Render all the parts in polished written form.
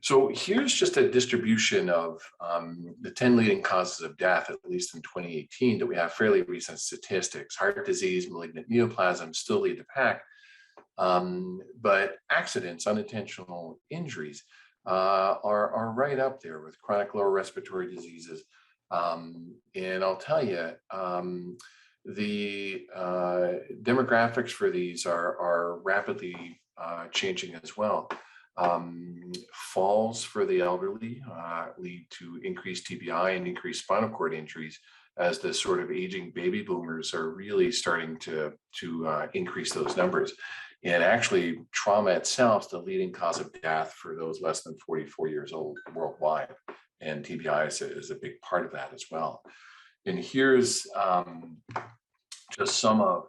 So here's just a distribution of the 10 leading causes of death, at least in 2018, that we have fairly recent statistics. Heart disease, malignant neoplasm still lead the pack, but accidents, unintentional injuries are right up there with chronic lower respiratory diseases. And I'll tell you, the demographics for these are rapidly changing as well. Falls for the elderly lead to increased TBI and increased spinal cord injuries as the sort of aging baby boomers are really starting to increase those numbers. And actually, trauma itself is the leading cause of death for those less than 44 years old worldwide. And TBI is a big part of that as well. And here's just some of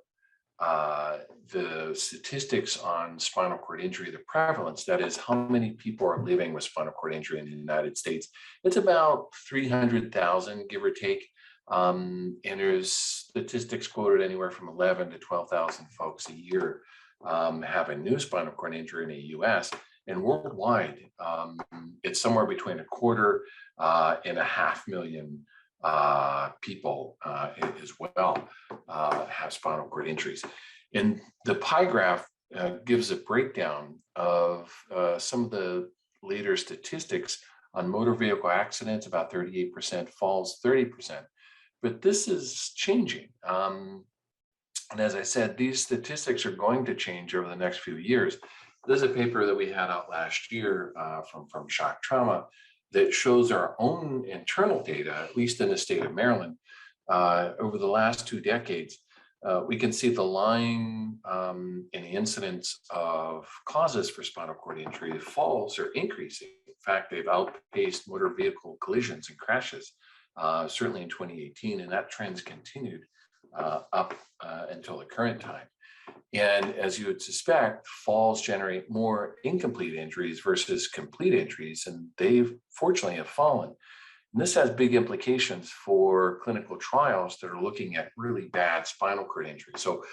the statistics on spinal cord injury, the prevalence, that is how many people are living with spinal cord injury in the United States. It's about 300,000, give or take. And there's statistics quoted anywhere from 11 to 12,000 folks a year have a new spinal cord injury in the US. And worldwide, it's somewhere between 250,000 and 500,000 people as well have spinal cord injuries. And the pie graph gives a breakdown of some of the later statistics on motor vehicle accidents, about 38%, falls 30%. But this is changing. And as I said, these statistics are going to change over the next few years. There's a paper that we had out last year from Shock Trauma that shows our own internal data, at least in the state of Maryland, over the last 2 decades. We can see the line in the incidence of causes for spinal cord injury. The falls are increasing. In fact, they've outpaced motor vehicle collisions and crashes, certainly in 2018, and that trend's continued up until the current time. And as you would suspect, falls generate more incomplete injuries versus complete injuries, and they fortunately have fallen. And this has big implications for clinical trials that are looking at really bad spinal cord injury. So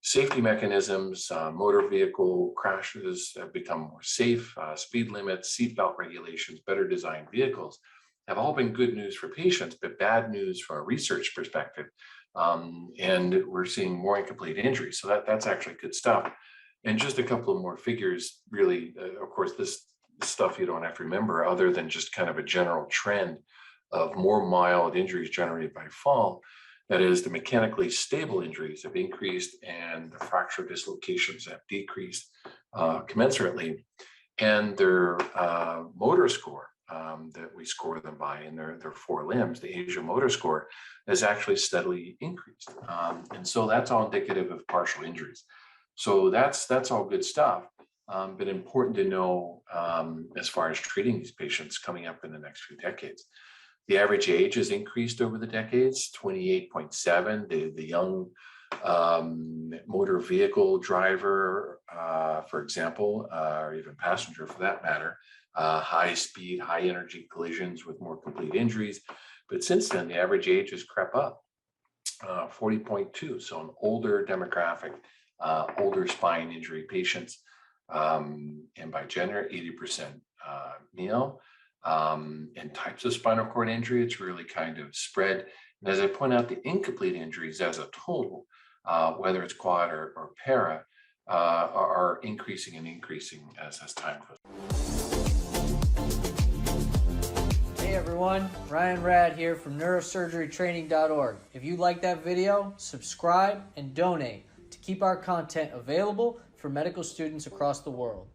safety mechanisms, motor vehicle crashes have become more safe, speed limits, seatbelt regulations, better designed vehicles have all been good news for patients, but bad news from a research perspective. And we're seeing more incomplete injuries. So that's actually good stuff. And just a couple of more figures, really, of course, this stuff you don't have to remember other than just kind of a general trend of more mild injuries generated by fall. That is, the mechanically stable injuries have increased and the fracture dislocations have decreased commensurately. And their motor score that we score them by in their 4 limbs, the Asia motor score, has actually steadily increased. And so that's all indicative of partial injuries. So that's all good stuff, but important to know as far as treating these patients coming up in the next few decades. The average age has increased over the decades, 28.7. The young motor vehicle driver, for example, or even passenger for that matter, high speed, high energy collisions with more complete injuries. But since then, the average age has crept up, 40.2. So an older demographic, older spine injury patients, and by gender, 80% male. And types of spinal cord injury, it's really kind of spread. And as I point out, the incomplete injuries as a total, whether it's quad or para, are increasing and increasing as time goes. Hey everyone, Ryan Rad here from neurosurgerytraining.org. If you like that video, subscribe and donate to keep our content available for medical students across the world.